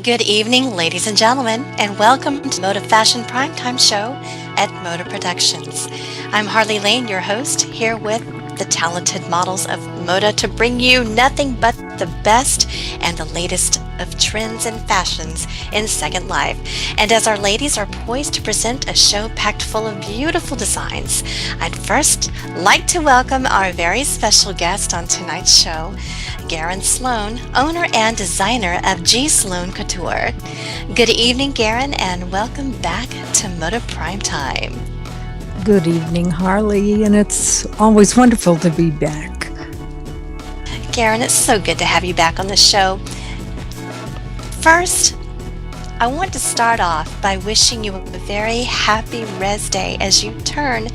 Good evening, ladies and gentlemen, and welcome to MODA Fashion Primetime Show at MODA Productions. I'm Harley Lane, your host, here with the talented models of MODA to bring you nothing but the best and the latest of trends and fashions in Second Life. And as our ladies are poised to present a show packed full of beautiful designs, I'd first like to welcome our very special guest on tonight's show, GSloan, owner and designer of GSloan Couture. Good evening, Garen, and welcome back to MODA Primetime. Good evening, Harley, and it's always wonderful to be back. Garen, it's so good to have you back on the show. First, I want to start off by wishing you a very happy Res Day as you turn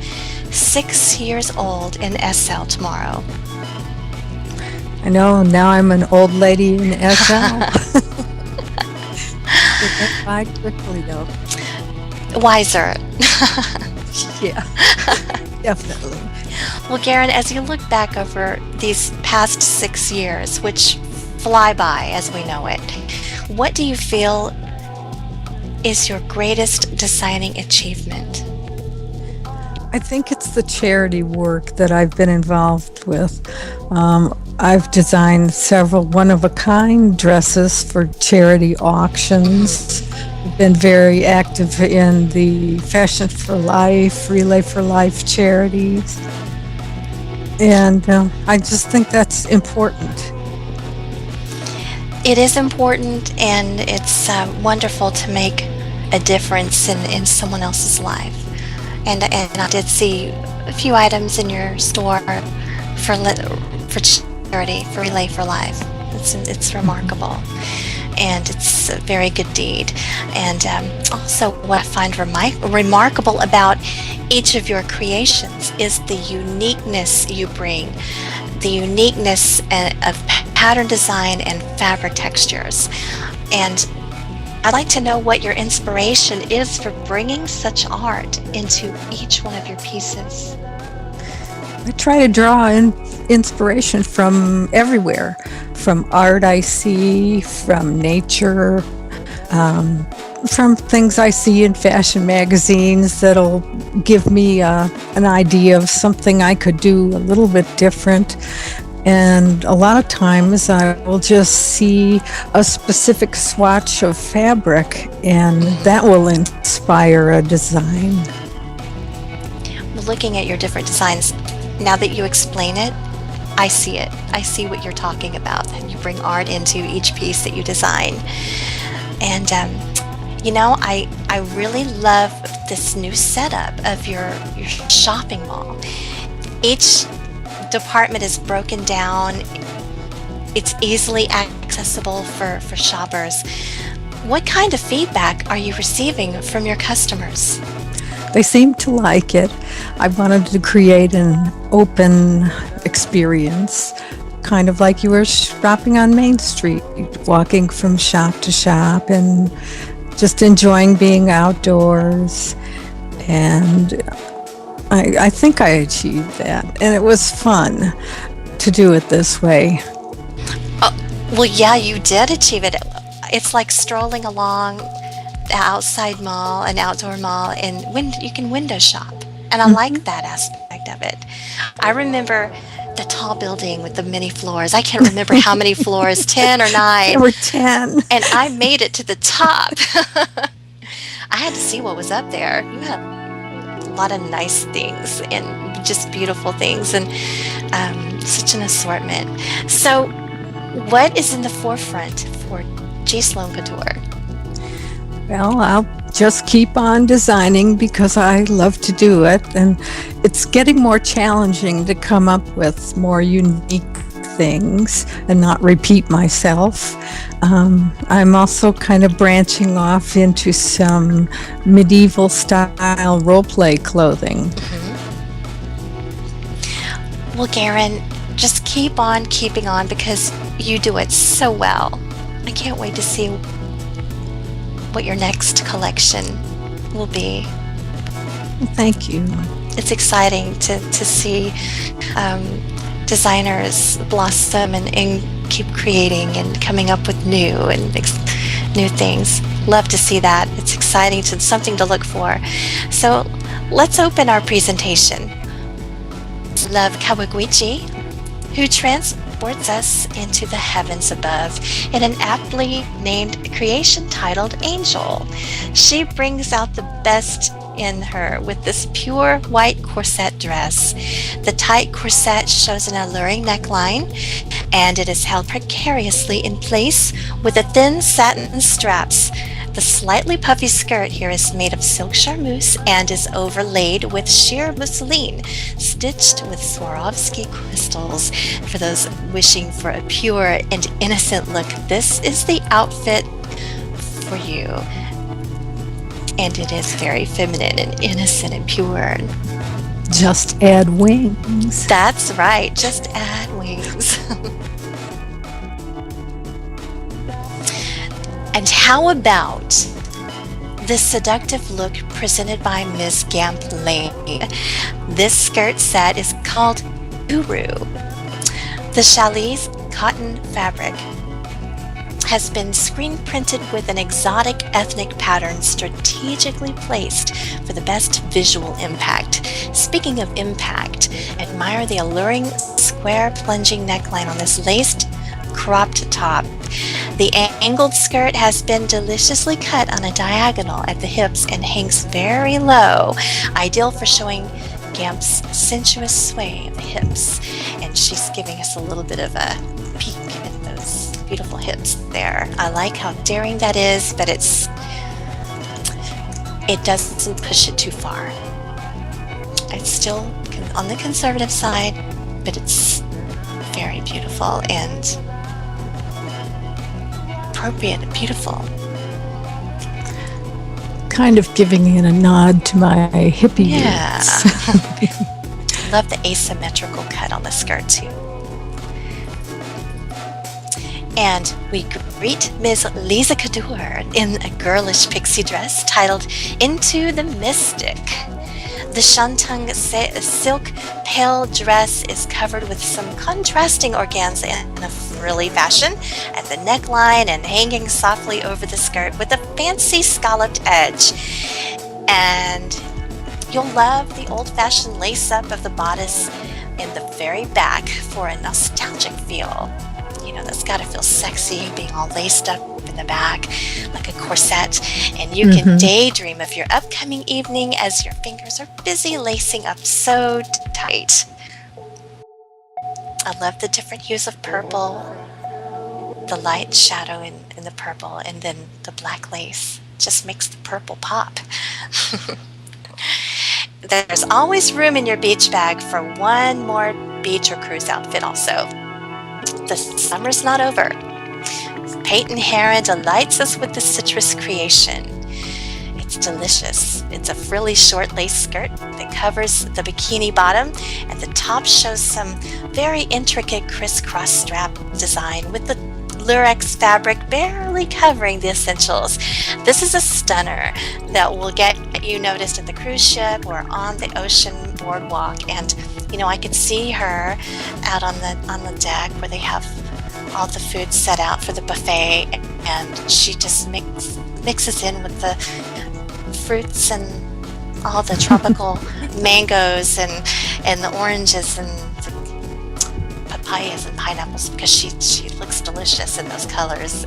6 years old in SL tomorrow. I know, now I'm an old lady in SL. It went by quickly, though. Wiser. Yeah, definitely. Well, Garen, as you look back over these past 6 years, which fly by as we know it, what do you feel is your greatest designing achievement? I think it's the charity work that I've been involved with. I've designed several one-of-a-kind dresses for charity auctions. I've been very active in the Fashion for Life, Relay for Life charities. And I just think that's important. It is important, and it's wonderful to make a difference in someone else's life. And I did see a few items in your store for charity, for Relay for Life. It's remarkable, and it's a very good deed. And also, what I find remarkable about each of your creations is the uniqueness you bring, the uniqueness of pattern design and fabric textures. And I'd like to know what your inspiration is for bringing such art into each one of your pieces. I try to draw inspiration from everywhere, from art I see, from nature, from things I see in fashion magazines that'll give me an idea of something I could do a little bit different. And a lot of times I will just see a specific swatch of fabric, and that will inspire a design. Looking at your different designs, now that you explain it, I see it. I see what you're talking about. You bring art into each piece that you design. And, I really love this new setup of your shopping mall. Each department is broken down. It's easily accessible for shoppers. What kind of feedback are you receiving from your customers? They seem to like it. I wanted to create an open experience, kind of like you were shopping on Main Street, walking from shop to shop and just enjoying being outdoors. And I think I achieved that, and it was fun to do it this way. Oh, well, yeah, you did achieve it. It's like strolling along the outside mall, an outdoor mall, and you can window shop, and I like that aspect of it. I remember the tall building with the many floors. I can't remember how many floors, 10 or 9. There were 10. And I made it to the top. I had to see what was up there. You had a lot of nice things and just beautiful things, and such an assortment. So what is in the forefront for GSloan Couture? Well, I'll just keep on designing because I love to do it, and it's getting more challenging to come up with more unique things and not repeat myself. I'm also kind of branching off into some medieval style role play clothing. Well, Garen, just keep on keeping on because you do it so well. I can't wait to see what your next collection will be. Thank you. It's exciting to see designers blossom and keep creating and coming up with new new things. Love to see that. It's exciting, to something to look for. So let's open our presentation. Love Kawaguchi, who transports us into the heavens above in an aptly named creation titled Angel. She brings out the best in her with this pure white corset dress. The tight corset shows an alluring neckline, and it is held precariously in place with the thin satin straps. The slightly puffy skirt here is made of silk charmeuse and is overlaid with sheer mousseline, stitched with Swarovski crystals. For those wishing for a pure and innocent look, this is the outfit for you. And it is very feminine and innocent and pure. Just add wings. That's right, just add wings. And how about this seductive look presented by Ms. Gamblin? This skirt set is called Guru. The challis cotton fabric has been screen printed with an exotic ethnic pattern strategically placed for the best visual impact. Speaking of impact, admire the alluring square plunging neckline on this laced cropped top. The angled skirt has been deliciously cut on a diagonal at the hips and hangs very low, ideal for showing Gamp's sensuous sway of the hips. And she's giving us a little bit of a peek at those beautiful hips there. I like how daring that is, but it doesn't push it too far. It's still on the conservative side, but it's very beautiful and appropriate and beautiful. Kind of giving it a nod to my hippie roots. Love the asymmetrical cut on the skirt too. And we greet Ms. Lisa Couture in a girlish pixie dress titled Into the Mystic. The shantung silk pale dress is covered with some contrasting organza in a frilly fashion at the neckline and hanging softly over the skirt with a fancy scalloped edge. And you'll love the old-fashioned lace-up of the bodice in the very back for a nostalgic feel. You know, that's got to feel sexy, being all laced up in the back like a corset. And you can daydream of your upcoming evening as your fingers are busy lacing up so tight. I love the different hues of purple, the light shadow in the purple, and then the black lace just makes the purple pop. There's always room in your beach bag for one more beach or cruise outfit also. The summer's not over. Peyton Heron delights us with the citrus creation. It's delicious. It's a frilly short lace skirt that covers the bikini bottom, and the top shows some very intricate crisscross strap design with the lurex fabric barely covering the essentials. This is a stunner that will get you noticed at the cruise ship or on the ocean boardwalk. And you know, I could see her out on the deck where they have all the food set out for the buffet, and she just mixes in with the fruits and all the tropical mangoes and the oranges and the papayas and pineapples, because she looks delicious in those colors.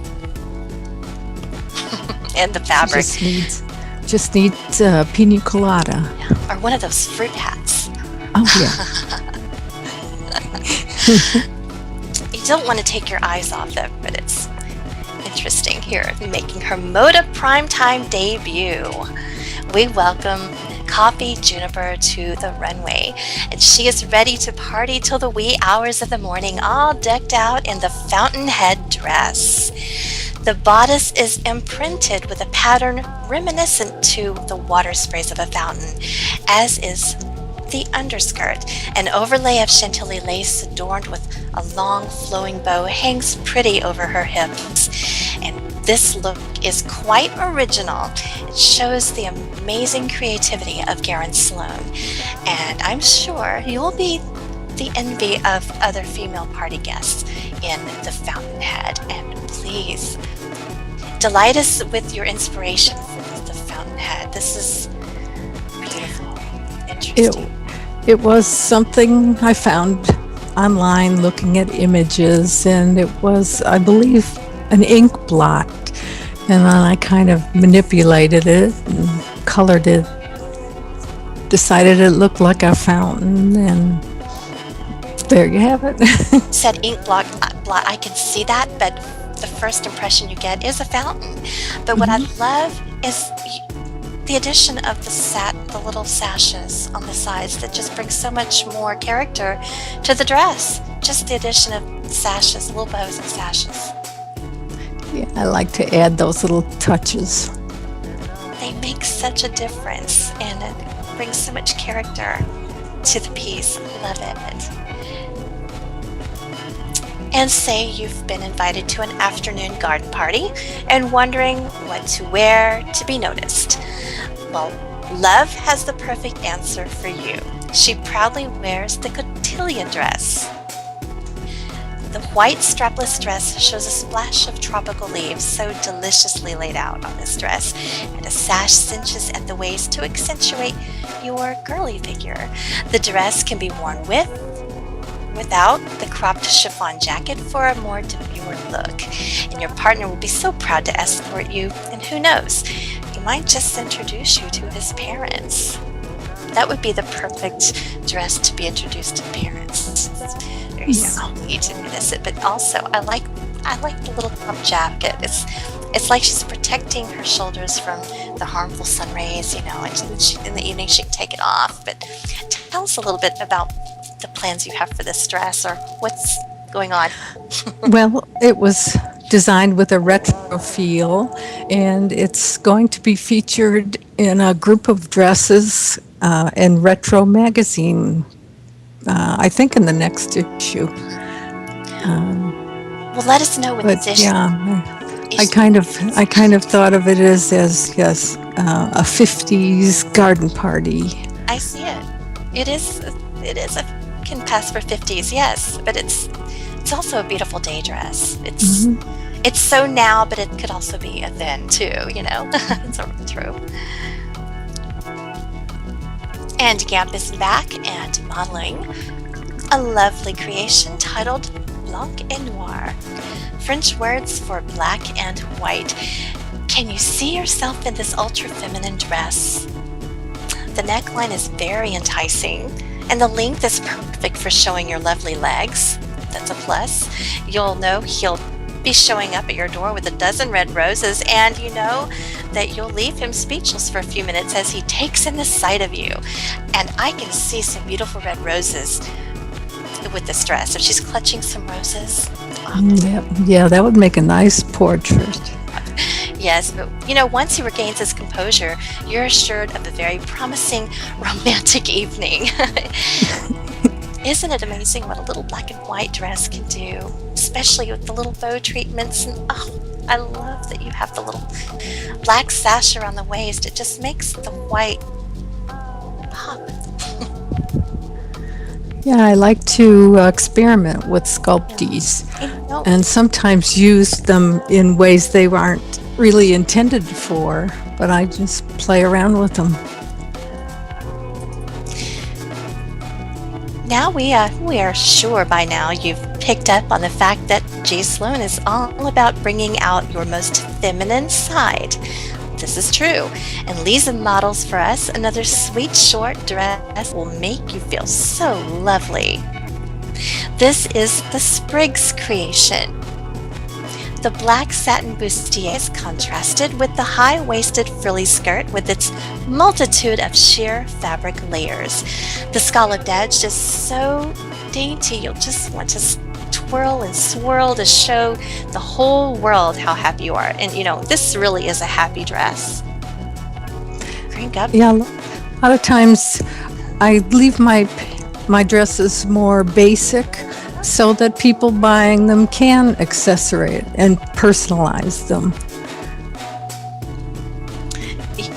And the fabric Just needs pina colada. Yeah. Or one of those fruit hats. Oh yeah. You don't want to take your eyes off them, but it's interesting. Here, making her MODA Primetime debut, we welcome Coffee Juniper to the runway, and she is ready to party till the wee hours of the morning, all decked out in the fountainhead dress. The bodice is imprinted with a pattern reminiscent to the water sprays of a fountain, as is the underskirt. An overlay of Chantilly lace adorned with a long flowing bow hangs pretty over her hips. And this look is quite original. It shows the amazing creativity of GSloan. And I'm sure you'll be the envy of other female party guests in the fountainhead. And please delight us with your inspiration for the fountainhead. This is beautiful, It, interesting. it was something I found online looking at images, and it was, I believe, an ink blot. And then I kind of manipulated it and colored it, decided it looked like a fountain, and there you have it. Said ink blot, I can see that, but the first impression you get is a fountain. But what I love is the addition of the little sashes on the sides that just brings so much more character to the dress. Just the addition of sashes, little bows and sashes. Yeah, I like to add those little touches. They make such a difference, and it brings so much character to the piece. Love it. And say you've been invited to an afternoon garden party and wondering what to wear to be noticed. Well, Love has the perfect answer for you. She proudly wears the cotillion dress. The white strapless dress shows a splash of tropical leaves so deliciously laid out on this dress, and a sash cinches at the waist to accentuate your girly figure. The dress can be worn without the cropped chiffon jacket for a more demure look. And your partner will be so proud to escort you, and who knows, he might just introduce you to his parents. That would be the perfect dress to be introduced to parents. Very sweet and innocent, but also I like the little crop jacket. It's like she's protecting her shoulders from the harmful sun rays, and in the evening she can take it off. But tell us a little bit about the plans you have for this dress, or what's going on. Well, it was designed with a retro feel, and it's going to be featured in a group of dresses in Retro magazine, I think in the next issue. Well, let us know what But this issue. yeah, I kind of thought of it as yes, a 50s garden party. I see it. It is can pass for 50s, yes, but it's also a beautiful day dress. It's so now, but it could also be a then too, It's true. And Gamp is back and modeling a lovely creation titled Blanc et Noir. French words for black and white. Can you see yourself in this ultra feminine dress? The neckline is very enticing, and the length is perfect for showing your lovely legs. That's a plus. You'll know he'll be showing up at your door with a dozen red roses, and you know that you'll leave him speechless for a few minutes as he takes in the sight of you. And I can see some beautiful red roses with this dress. If she's clutching some roses. Yeah, that would make a nice portrait. Yes, but once he regains his composure, you're assured of a very promising romantic evening. Isn't it amazing what a little black and white dress can do, especially with the little bow treatments? And I love that you have the little black sash around the waist. It just makes the white pop. Yeah, I like to experiment with sculpties and sometimes use them in ways they aren't really intended for, but I just play around with them. Now we are sure by now you've picked up on the fact that GSloan is all about bringing out your most feminine side. This is true, and Lisa models for us another sweet short dress will make you feel so lovely. This is the Spriggs creation. The black satin bustier is contrasted with the high-waisted frilly skirt with its multitude of sheer fabric layers. The scalloped edge is so dainty you'll just want to twirl and swirl to show the whole world how happy you are. And this really is a happy dress. Crank up. Yeah, a lot of times I leave my dresses more basic so that people buying them can accessorate and personalize them.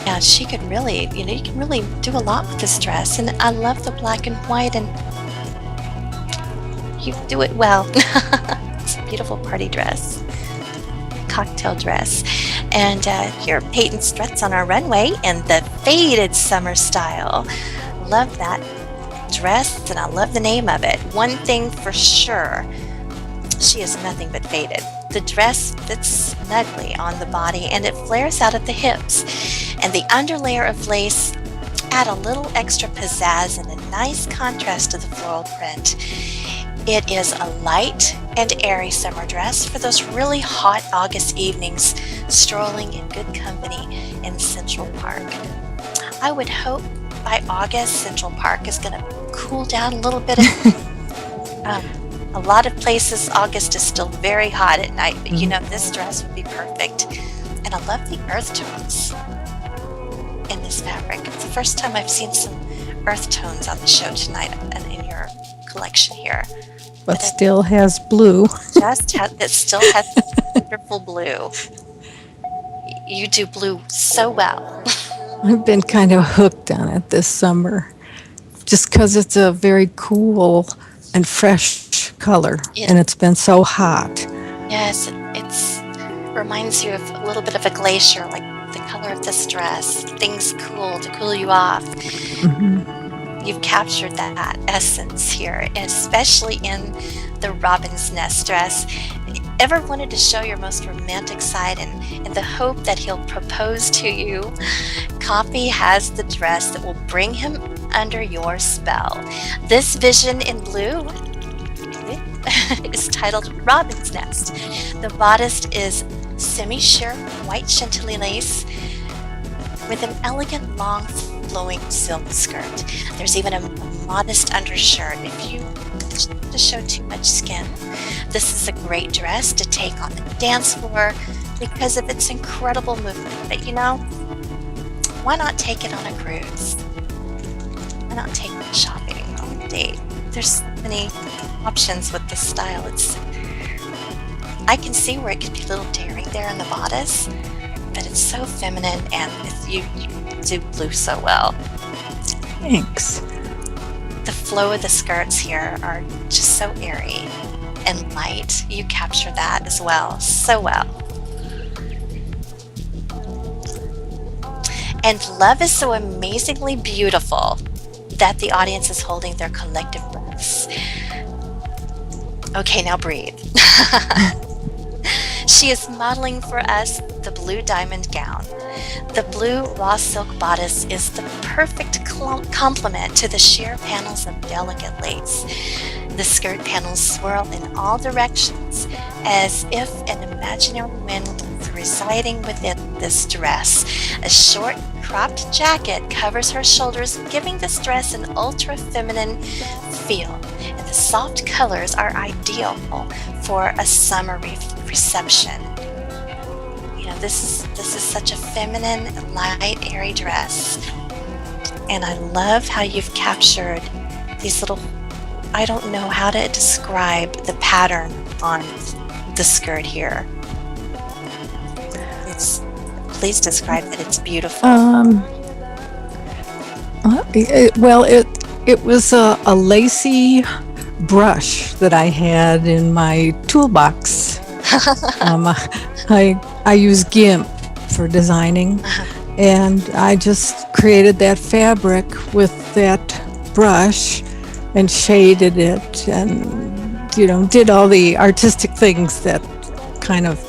Yeah, she could really, you can really do a lot with this dress. And I love the black and white, and you do it well. It's a beautiful party dress, cocktail dress. And here, Peyton struts on our runway in the faded summer style. Love that dress, and I love the name of it. One thing for sure, she is nothing but faded. The dress fits snugly on the body and it flares out at the hips. And the underlayer of lace add a little extra pizzazz and a nice contrast to the floral print. It is a light and airy summer dress for those really hot August evenings strolling in good company in Central Park. I would hope by August Central Park is going to cool down a little bit. A lot of places August is still very hot at night, but you know, this dress would be perfect. And I love the earth tones in this fabric. It's the first time I've seen some earth tones on the show tonight and in your collection here. But still has blue. It still has wonderful blue. You do blue so well. I've been kind of hooked on it this summer, just because it's a very cool and fresh color, and it's been so hot. Yes, it reminds you of a little bit of a glacier, like the color of this dress. Things cool to cool you off. Mm-hmm. You've captured that essence here, especially in the robin's nest dress. Ever wanted to show your most romantic side and in the hope that he'll propose to you? Coffee has the dress that will bring him under your spell. This vision in blue is titled Robin's Nest. The bodice is semi-sheer white chantilly lace with an elegant long flowing silk skirt. There's even a modest undershirt if you to show too much skin. This is a great dress to take on the dance floor because of its incredible movement. But you know, why not take it on a cruise? Why not take it shopping on a date? There's so many options with this style. I can see where it could be a little daring there in the bodice, but it's so feminine and you do blue so well. Thanks. The flow of the skirts here are just so airy and light. You capture that as well, so well. And love is so amazingly beautiful that the audience is holding their collective breaths. Okay, now breathe. She is modeling for us the blue diamond gown. The blue raw silk bodice is the perfect complement to the sheer panels of delicate lace. The skirt panels swirl in all directions as if an imaginary wind was residing within this dress. A short cropped jacket covers her shoulders, giving this dress an ultra-feminine feel. And the soft colors are ideal for a summer reception. You know, this is such a feminine, light, airy dress. And I love how you've captured these little, I don't know how to describe the pattern on the skirt here. Please describe that it's beautiful. It was a lacy brush that I had in my toolbox. I use GIMP for designing, and I just created that fabric with that brush and shaded it and, you know, did all the artistic things that kind of,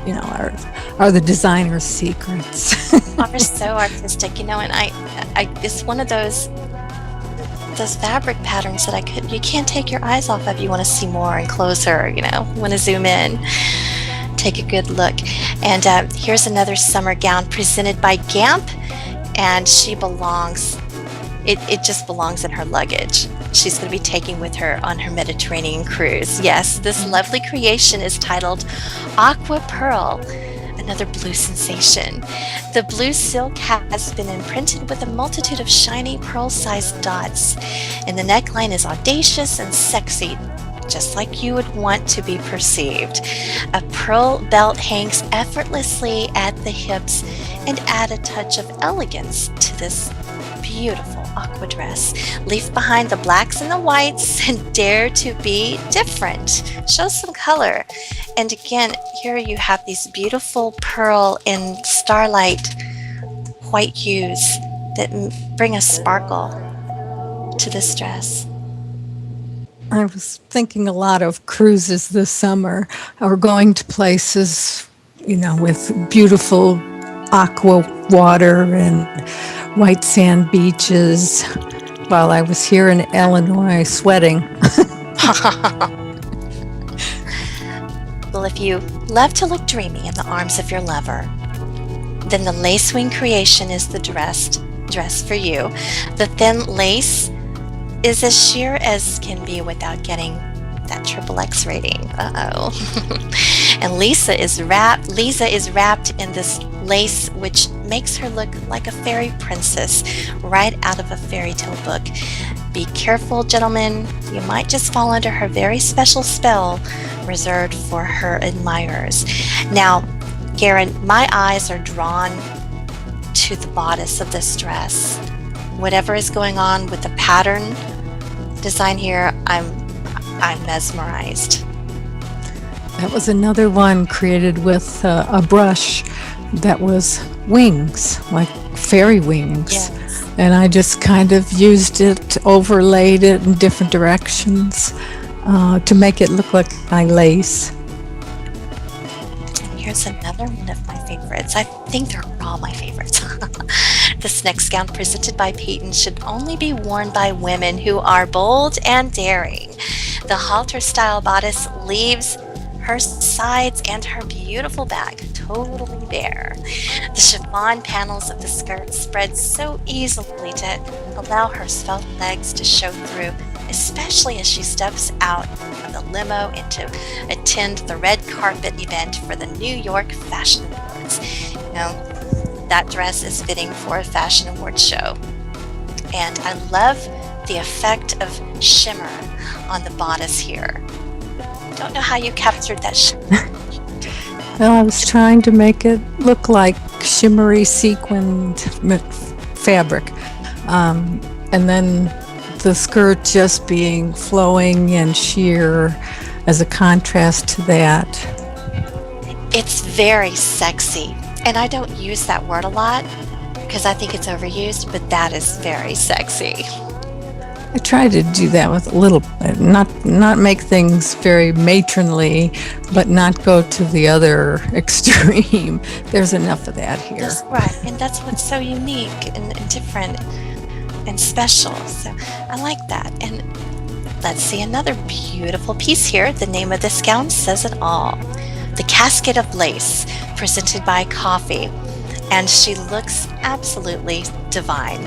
you know, are the designer's secrets. Are so artistic, you know, and I it's one of those fabric patterns that you can't take your eyes off of. You want to see more and closer, you know, want to zoom in, take a good look. And here's another summer gown presented by GAMP, and she belongs, it just belongs in her luggage. She's going to be taking with her on her Mediterranean cruise. Yes, this lovely creation is titled Aqua Pearl, another blue sensation. The blue silk has been imprinted with a multitude of shiny pearl-sized dots, and the neckline is audacious and sexy, just like you would want to be perceived. A pearl belt hangs effortlessly at the hips and add a touch of elegance to this beautiful aqua dress. Leave behind the blacks and the whites and dare to be different. Show some color. And again, here you have these beautiful pearl and starlight white hues that bring a sparkle to this dress. I was thinking a lot of cruises this summer, or going to places, with beautiful aqua water and white sand beaches, while I was here in Illinois sweating. Well, if you love to look dreamy in the arms of your lover, then the lace wing creation is the dress for you. The thin lace is as sheer as can be without getting that XXX rating. And Lisa is wrapped in this lace, which makes her look like a fairy princess right out of a fairy tale book. Be careful, gentlemen. You might just fall under her very special spell reserved for her admirers. Now, Garen, my eyes are drawn to the bodice of this dress. Whatever is going on with the pattern design here, I'm mesmerized. That was another one created with a brush that was wings, like fairy wings. Yes. And I just kind of used it, overlaid it in different directions to make it look like my lace. Here's another one of my favorites. I think they're all my favorites. This next gown, presented by Peyton, should only be worn by women who are bold and daring. The halter style bodice leaves her sides and her beautiful back totally bare. The chiffon panels of the skirt spread so easily to allow her svelte legs to show through, especially as she steps out of the limo to attend the red carpet event for the New York Fashion Awards. That dress is fitting for a fashion awards show. And I love the effect of shimmer on the bodice here. Don't know how you captured that shimmer. Well, I was trying to make it look like shimmery sequined fabric. And then the skirt just being flowing and sheer as a contrast to that. It's very sexy. And I don't use that word a lot because I think it's overused, but that is very sexy. I try to do that with a little bit, not make things very matronly, but not go to the other extreme. There's enough of that here. That's right, and that's what's so unique and different and special. So I like that. And let's see another beautiful piece here. The name of this gown says it all. The Casket of Lace, presented by Coffee, and she looks absolutely divine.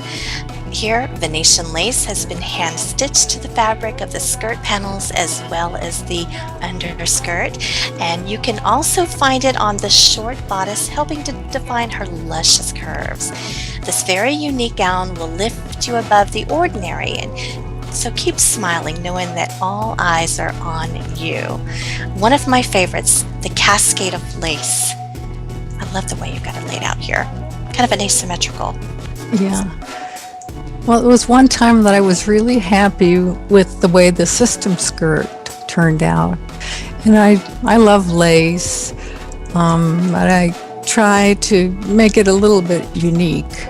Here, Venetian lace has been hand-stitched to the fabric of the skirt panels as well as the underskirt, and you can also find it on the short bodice, helping to define her luscious curves. This very unique gown will lift you above the ordinary, and so keep smiling, knowing that all eyes are on you. One of my favorites, the Cascade of Lace. I love the way you've got it laid out here. Kind of an asymmetrical. Yeah. Well, it was one time that I was really happy with the way the system skirt turned out. And I love lace, but I try to make it a little bit unique.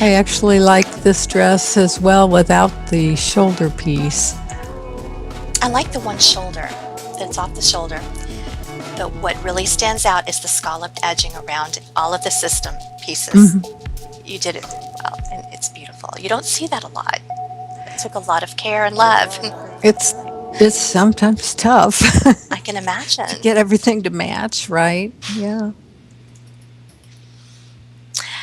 I actually like this dress as well without the shoulder piece. I like the one shoulder that's off the shoulder, but what really stands out is the scalloped edging around all of the system pieces. Mm-hmm. You did it well, and it's beautiful. You don't see that a lot. It took a lot of care and love. It's sometimes tough. I can imagine. To get everything to match, right? Yeah.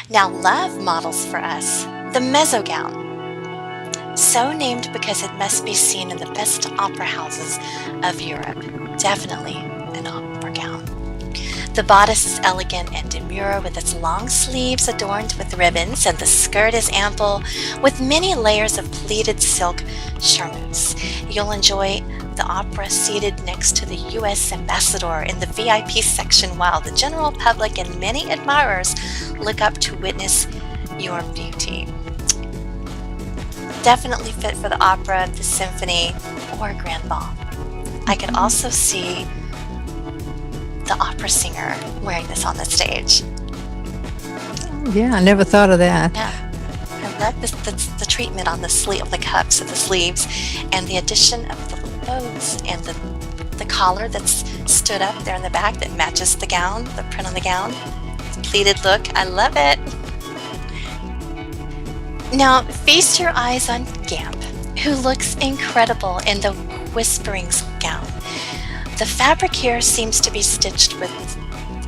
Now Love models for us the mezzo gown, so named because it must be seen in the best opera houses of Europe. Definitely an opera gown. The bodice is elegant and demure with its long sleeves adorned with ribbons, and the skirt is ample with many layers of pleated silk charmeuse. You'll enjoy the opera seated next to the U.S. ambassador in the VIP section, while the general public and many admirers look up to witness your beauty. Definitely fit for the opera, the symphony, or a grand ball. I could also see the opera singer wearing this on the stage. Yeah, I never thought of that. Yeah, I love this, the treatment on the sleeve of the cups of the sleeves, and the addition of the little bows and the collar that's stood up there in the back that matches the gown, the print on the gown. Pleated look, I love it. Now, feast your eyes on Gamp, who looks incredible in the Whispering gown. The fabric here seems to be stitched with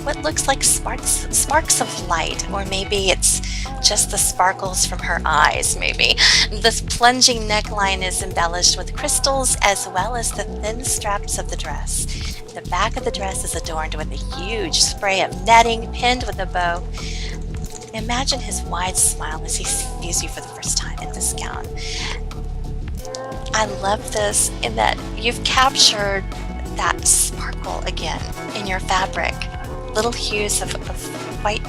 what looks like sparks of light, or maybe it's just the sparkles from her eyes, maybe. This plunging neckline is embellished with crystals as well as the thin straps of the dress. The back of the dress is adorned with a huge spray of netting pinned with a bow. Imagine his wide smile as he sees you for the first time in this gown. I love this in that you've captured that sparkle again in your fabric. Little hues of white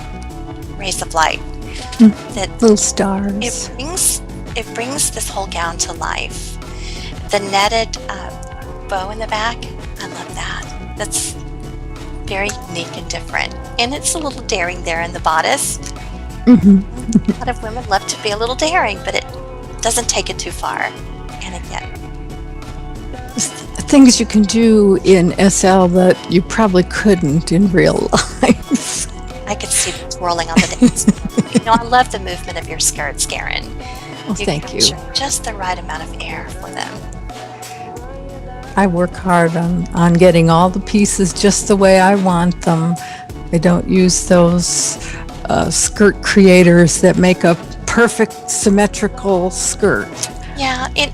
rays of light. That Little stars. It brings this whole gown to life. The netted bow in the back, I love that. That's very unique and different. And it's a little daring there in the bodice. A lot of women love to be a little daring, but it doesn't take it too far. And again, Things you can do in SL that you probably couldn't in real life. I could see them twirling on the dance. I love the movement of your skirts, Karen. Well, thank you. Just the right amount of air for them. I work hard on getting all the pieces just the way I want them. I don't use those skirt creators that make a perfect symmetrical skirt. Yeah, and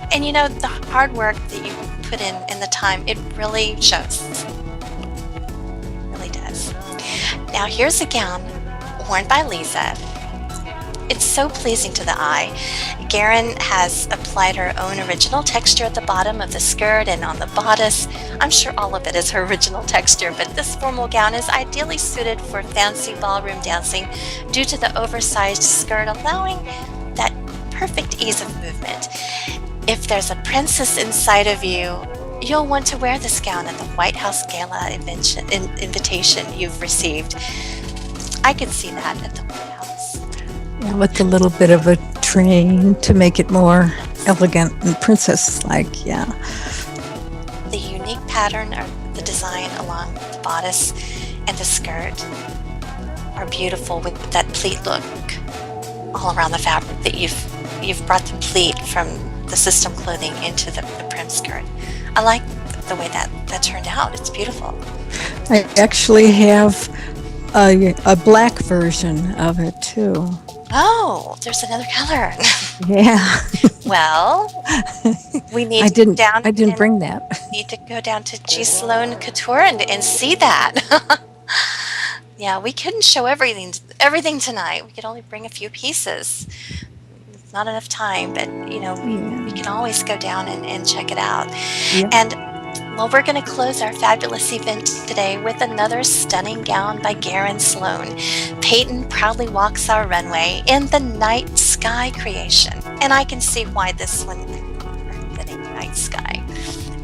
the hard work that you put in the time, it really shows. It really does. Now here's a gown worn by Lisa. It's so pleasing to the eye. Garen has applied her own original texture at the bottom of the skirt and on the bodice. I'm sure all of it is her original texture, but this formal gown is ideally suited for fancy ballroom dancing due to the oversized skirt allowing that perfect ease of movement. If there's a princess inside of you, you'll want to wear this gown at the White House Gala invitation you've received. I could see that at the White House. With a little bit of a train to make it more elegant and princess-like, yeah. The unique pattern or the design along the bodice and the skirt are beautiful with that pleat look all around the fabric that you've brought the pleat from the system clothing into the prim skirt. I like the way that turned out. It's beautiful. I actually have a black version of it too. Oh, there's another color. Yeah. Well, we need I to didn't. go down. I didn't bring that. Need to go down to GSloan Couture and see that. Yeah, we couldn't show everything tonight. We could only bring a few pieces. It's not enough time, but we can always go down and check it out. Yeah. And well, we're going to close our fabulous event today with another stunning gown by Garen Sloan. Peyton proudly walks our runway in the night sky creation, and I can see why this one fitting night sky.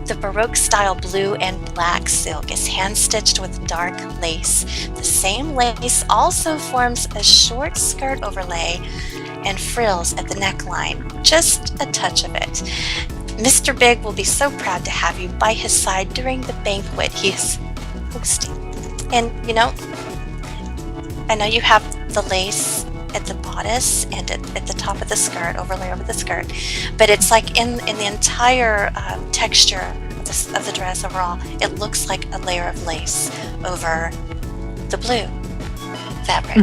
The Baroque style blue and black silk is hand stitched with dark lace. The same lace also forms a short skirt overlay and frills at the neckline, just a touch of it. Mr. Big will be so proud to have you by his side during the banquet he is hosting. And I know you have the lace at the bodice and at the top of the skirt, overlay over the skirt, but it's like in the entire texture of the dress overall, it looks like a layer of lace over the blue fabric.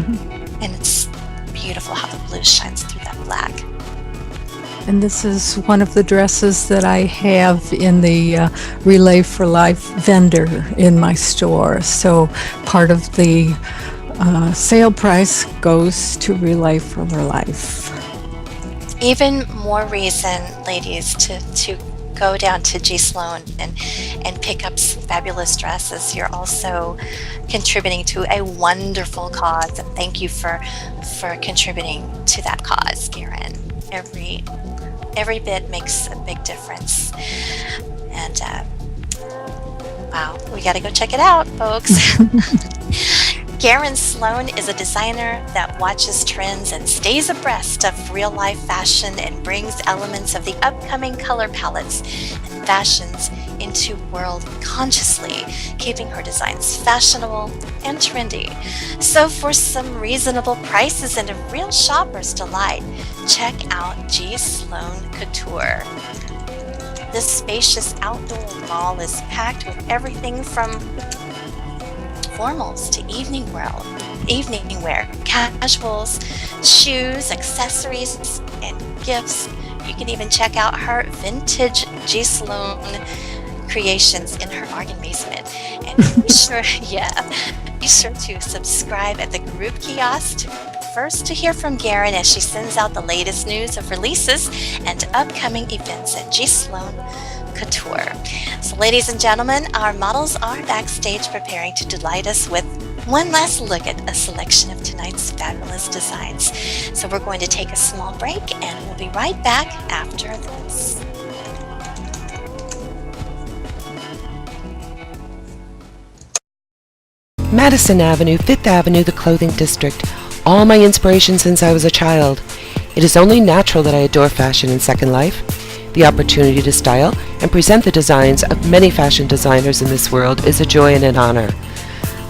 And it's beautiful how the blue shines through that black. And this is one of the dresses that I have in the Relay for Life vendor in my store. So part of the sale price goes to Relay for Life. Even more reason, ladies, to go down to GSloan and pick up some fabulous dresses. You're also contributing to a wonderful cause, and thank you for contributing to that cause, Karen. Every bit makes a big difference. And wow, we got to go check it out, folks. GSloan is a designer that watches trends and stays abreast of real-life fashion and brings elements of the upcoming color palettes and fashions into world consciously, keeping her designs fashionable and trendy. So for some reasonable prices and a real shopper's delight, check out GSloan Couture. This spacious outdoor mall is packed with everything from formals to evening wear, casuals, shoes, accessories, and gifts. You can even check out her vintage GSloan creations in her bargain basement. And be sure to subscribe at the group kiosk first to hear from Garen as she sends out the latest news of releases and upcoming events at GSloan Couture. So ladies and gentlemen, our models are backstage preparing to delight us with one last look at a selection of tonight's fabulous designs. So we're going to take a small break and we'll be right back after this. Madison Avenue, Fifth Avenue, the clothing district. All my inspiration since I was a child. It is only natural that I adore fashion in Second Life. The opportunity to style and present the designs of many fashion designers in this world is a joy and an honor.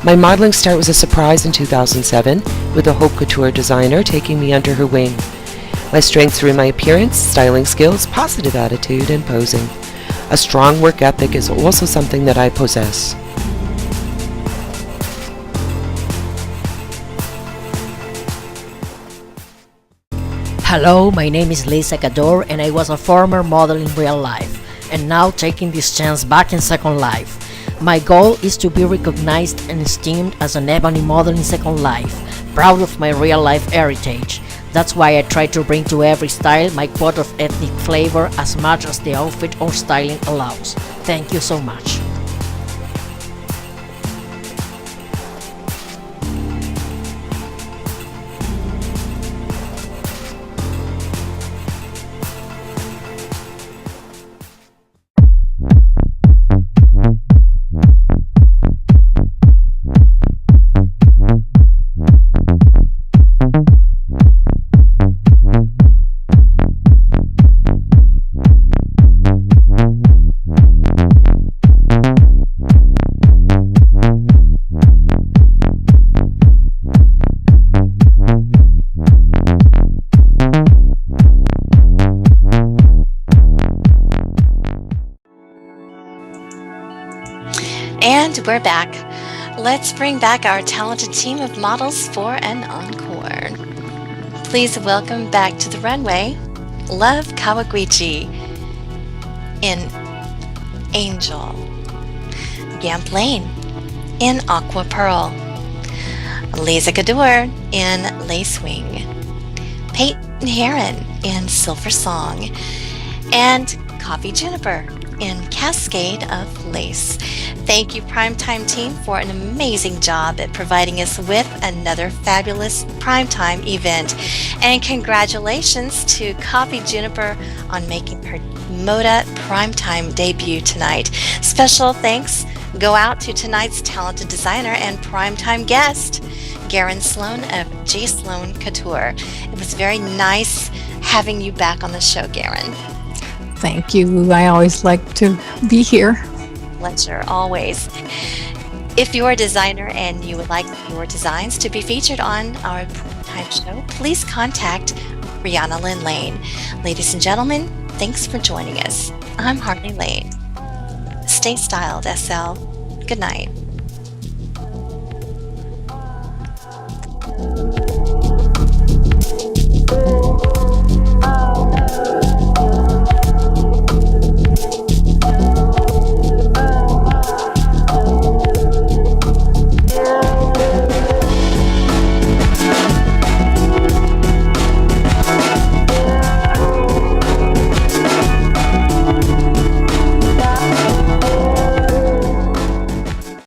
My modeling start was a surprise in 2007, with a haute couture designer taking me under her wing. My strengths are in my appearance, styling skills, positive attitude, and posing. A strong work ethic is also something that I possess. Hello, my name is Lisa Gador and I was a former model in real life and now taking this chance back in Second Life. My goal is to be recognized and esteemed as an ebony model in Second Life, proud of my real life heritage. That's why I try to bring to every style my quote of ethnic flavor as much as the outfit or styling allows. Thank you so much. And we're back. Let's bring back our talented team of models for an encore. Please welcome back to the runway, Love Kawaguchi in Angel, Gamp Lane in Aqua Pearl, Lisa Gador in Lace Wing, Peyton Heron in Silver Song, and Coffee Juniper in Cascade of Lace. Thank you, Primetime team, for an amazing job at providing us with another fabulous Primetime event. And congratulations to Coffee Juniper on making her MODA Primetime debut tonight. Special thanks go out to tonight's talented designer and Primetime guest, GSloan of GSloan Couture. It was very nice having you back on the show, Garen. Thank you. I always like to be here. Pleasure, always. If you're a designer and you would like your designs to be featured on our Primetime show, please contact Brianna Lynn Lane. Ladies and gentlemen, thanks for joining us. I'm Hartley Lane. Stay styled, SL. Good night.